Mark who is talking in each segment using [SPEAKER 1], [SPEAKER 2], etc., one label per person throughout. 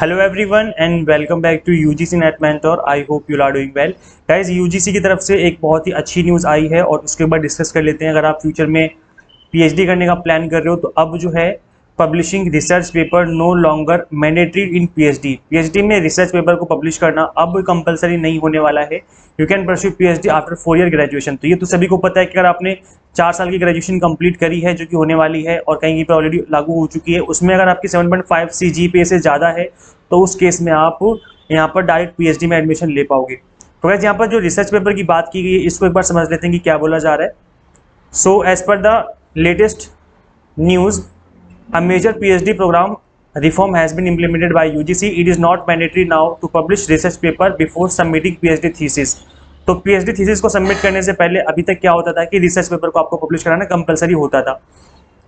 [SPEAKER 1] Hello everyone and welcome back to UGC NET mentor. I hope you are doing well. Guys, UGC की तरफ से एक बहुत ही अच्छी न्यूज़ आई है और उसके बाद डिस्कस कर लेते हैं। अगर आप फ्यूचर में पीएचडी करने का प्लान कर रहे हो तो अब जो है publishing research paper no longer mandatory in PhD. PhD में रिसर्च पेपर को पब्लिश करना अब कंपलसरी नहीं होने वाला है। You can pursue PhD after 4 year graduation. तो ये तो सभी को पता है कि अगर आपने 4 साल की ग्रेजुएशन कंप्लीट करी है, जो कि होने वाली है और कहीं पर ऑलरेडी लागू हो चुकी है, उसमें अगर आपकी 7.5 CGPA से ज़्यादा है तो उस केस में आप यहाँ पर डायरेक्ट पीएचडी में एडमिशन ले पाओगे। तो वैसे यहाँ पर जो रिसर्च पेपर की बात की गई है, इसको एक बार समझ लेते हैं कि क्या बोला जा रहा है। So as per the latest news, a major PhD program reform has been implemented by UGC. It is not mandatory now to publish research paper before submitting PhD thesis. तो PhD thesis को submit करने से पहले अभी तक क्या होता था कि रिसर्च पेपर को आपको पब्लिश कराना कंपलसरी होता था।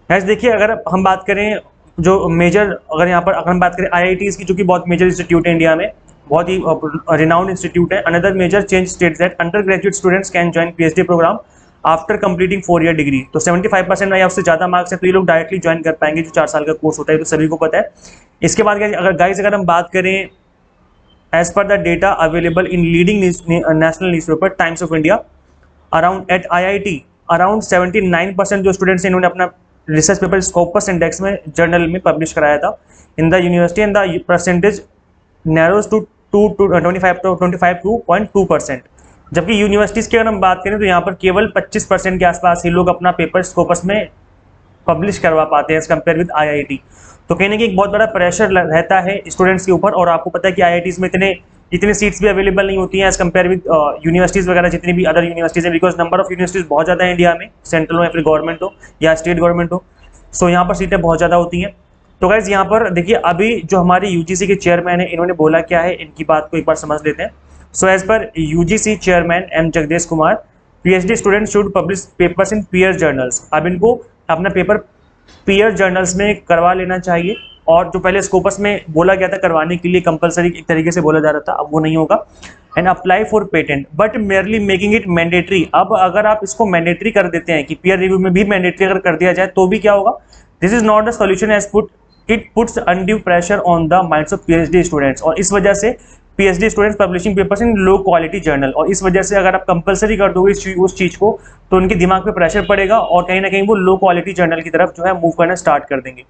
[SPEAKER 1] गैस देखिए, अगर हम बात करें जो मेजर, अगर यहाँ पर अगर हम बात करें IITs की, जो कि बहुत मेजर इंस्टीट्यूट है इंडिया में, बहुत ही रिनाउंड इंस्टीट्यूट है। Another major change states that undergraduate students can join PhD programme after completing 4 year degree. तो 75% या उससे ज़्यादा मार्क्स है तो ये लोग डायरेक्टली ज्वाइन कर पाएंगे, जो 4 साल का कोर्स होता है, तो सभी को पता है। इसके बाद अगर हम बात करें as per the data available in leading national newspaper Times of India, around at IIT around 79% जो स्टूडेंट्स इन्होंने अपना रिसर्च पेपर स्कोपस इंडेक्स में जर्नल में पब्लिश कराया था in the university, and the percentage narrows to 25.2%। जबकि universities की अगर हम बात करें तो यहाँ पर केवल 25% के आसपास ही लोग अपना पेपर स्कोपस में पब्लिश करवा पाते हैं एज कम्पेयर विद IIT। तो कहीं ना कहीं एक बहुत बड़ा प्रेशर रहता है स्टूडेंट्स के ऊपर। और आपको पता है कि IITs में इतने सीट्स भी अवेलेबल नहीं होती हैं एज कम्पेयर विद यूनिवर्सिटीज़ वगैरह, जितनी भी अदर यूनिवर्सिटीज़ हैं, बिकॉज नंबर ऑफ यूनिवर्सिटीज़ बहुत ज़्यादा है इंडिया में, सेंट्रल हो या फिर गवर्नमेंट हो या स्टेट गवर्नमेंट हो। सो यहाँ पर सीटें बहुत ज़्यादा होती हैं। तो गाइज यहाँ पर देखिए, अभी जो हमारे UGC के चेयरमैन है, इन्होंने बोला क्या है, इनकी बात को एक बार समझ लेते हैं। So as per UGC chairman M Jagdish Kumar, PhD students should publish papers in peer journals। अब इनको अपना पेपर peer journals में करवा लेना चाहिए। और जो पहले स्कोपस में बोला गया था करवाने के लिए कंपलसरी एक तरीके से बोला जा रहा था, अब वो नहीं होगा। And apply for patent but merely making it mandatory. अब अगर आप इसको मैंडेटरी कर देते हैं कि पीयर रिव्यू में भी मैंडेटरी अगर कर दिया जाए तो भी क्या होगा, this is not the solution as it puts undue pressure on the minds of PhD students. और इस वजह से PhD students publishing papers in low quality journal, और इस वजह से अगर आप कंपलसरी कर दोगे उस चीज़ को तो उनके दिमाग पे प्रेशर पड़ेगा और कहीं ना कहीं वो लो क्वालिटी जर्नल की तरफ जो है मूव करना स्टार्ट कर देंगे।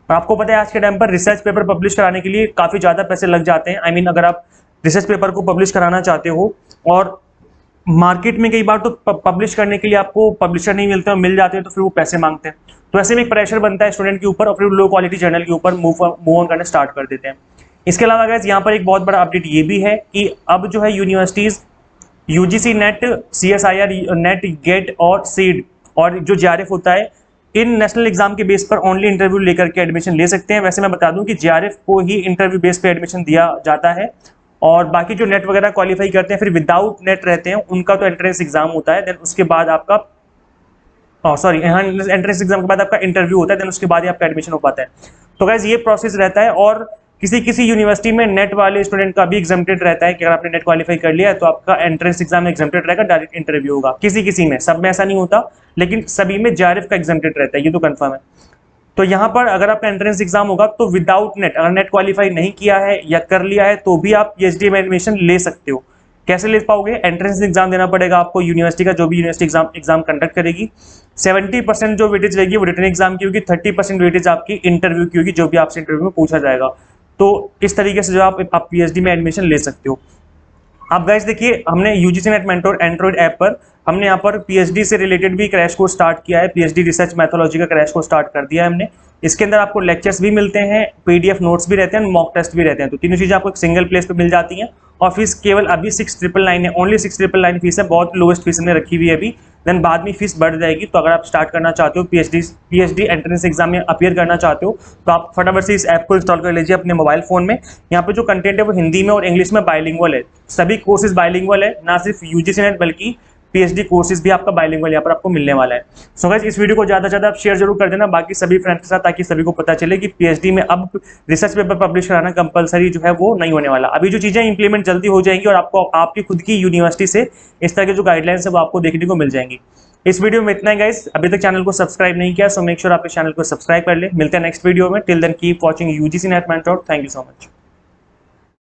[SPEAKER 1] और आपको पता है आज के टाइम पर रिसर्च पेपर पब्लिश कराने के लिए काफ़ी ज़्यादा पैसे लग जाते हैं। I mean, अगर आप रिसर्च पेपर को पब्लिश कराना चाहते हो और मार्केट में कई बार तो पब्लिश करने के लिए आपको पब्लिशर नहीं मिलते और मिल जाते हैं तो फिर वो पैसे मांगते हैं। तो ऐसे में एक प्रेशर बनता है स्टूडेंट के ऊपर और फिर लो क्वालिटी जर्नल के ऊपर मूव ऑन करना स्टार्ट कर देते हैं। इसके अलावा गाइस यहाँ पर एक बहुत बड़ा अपडेट ये भी है कि अब जो है universities UGC net, CSIR net, GATE और सीड और जो JRF होता है, इन नेशनल एग्जाम के बेस पर ओनली इंटरव्यू लेकर के एडमिशन ले सकते हैं। वैसे मैं बता दूं कि JRF को ही इंटरव्यू बेस पे एडमिशन दिया जाता है और बाकी जो नेट वगैरह क्वालिफाई करते हैं फिर विदाउट नेट रहते हैं, उनका तो एंट्रेंस एग्जाम होता है। देन उसके बाद आपका एंट्रेंस एग्जाम के बाद आपका इंटरव्यू होता है, देन उसके बाद ही आपका एडमिशन हो पाता है। तो गाइज ये प्रोसेस रहता है। और किसी यूनिवर्सिटी में नेट वाले स्टूडेंट का भी एग्जाम्प्टेड रहता है कि अगर आपने नेट क्वालिफाई कर लिया है तो आपका एंट्रेंस एग्जाम एग्जाम्प्टेड रहेगा, डायरेक्ट इंटरव्यू होगा। किसी में, सब में ऐसा नहीं होता, लेकिन सभी में JRF का एग्जाम्प्टेड रहता है, ये तो कंफर्म है। तो यहाँ पर अगर आपका एंट्रेंस एग्जाम होगा तो विदाउट नेट, अगर नेट क्वालिफाई नहीं किया है या कर लिया है तो भी आप PhD में एडमिशन ले सकते हो। कैसे ले पाओगे? एंट्रेंस एग्जाम देना पड़ेगा आपको यूनिवर्सिटी का, जो भी यूनिवर्सिटी एग्जाम कंडक्ट करेगी। 70% जो वेटेज रहेगी वो रिटन एग्जाम की होगी, 30% वेटेज आपकी इंटरव्यू की होगी, जो भी आपसे इंटरव्यू में पूछा जाएगा। तो इस तरीके से जो आप PhD में एडमिशन ले सकते हो। अब गाइस देखिए, हमने UGC net mentor Android app पर हमने यहाँ पर PhD से रिलेटेड भी क्रैश कोर्स स्टार्ट किया है। PhD रिसर्च मैथोलॉजी का क्रैश कोर्स स्टार्ट कर दिया है हमने। इसके अंदर आपको लेक्चर्स भी मिलते हैं, PDF नोट्स भी रहते हैं, मॉक टेस्ट भी रहते हैं। तो तीनों चीज़ें आपको एक सिंगल प्लेस पे मिल जाती हैं। और फीस केवल अभी 6,999 है, ओनली 6,999 फीस है, बहुत लोवेस्ट फीस हमने रखी हुई है अभी। देन बाद में फीस बढ़ जाएगी। तो अगर आप स्टार्ट करना चाहते हो PhD एंट्रेंस एग्जाम में अपीयर करना चाहते हो तो आप फटाफट से इस ऐप को इंस्टॉल कर लीजिए अपने मोबाइल फोन में। यहाँ पे जो कंटेंट है वो हिंदी में और इंग्लिश में बाइलिंगुअल है, सभी कोर्सेज बाइलिंगुअल है, ना सिर्फ UGC नेट बल्कि PhD कोर्सेज भी आपका बाइलिंगुअल यहाँ पर आपको मिलने वाला है। सो गाइस, इस वीडियो को ज़्यादा से ज़्यादा आप शेयर जरूर कर देना बाकी सभी फ्रेंड्स के साथ, ताकि सभी को पता चले कि PhD में अब रिसर्च पेपर पब्लिश कराना कंपलसरी जो है वो नहीं होने वाला। अभी जो चीज़ें इंप्लीमेंट जल्दी हो जाएंगी और आपको आपकी खुद की यूनिवर्सिटी से इस तरह के जो गाइडलाइंस है वो आपको देखने को मिल जाएंगी। इस वीडियो में इतना ही गाइस। अभी तक चैनल को सब्सक्राइब नहीं किया सो मेक श्योर आप इस चैनल को सब्सक्राइब कर ले। मिलते हैं नेक्स्ट वीडियो में। Till then keep watching UGC net mentor. Thank you so much.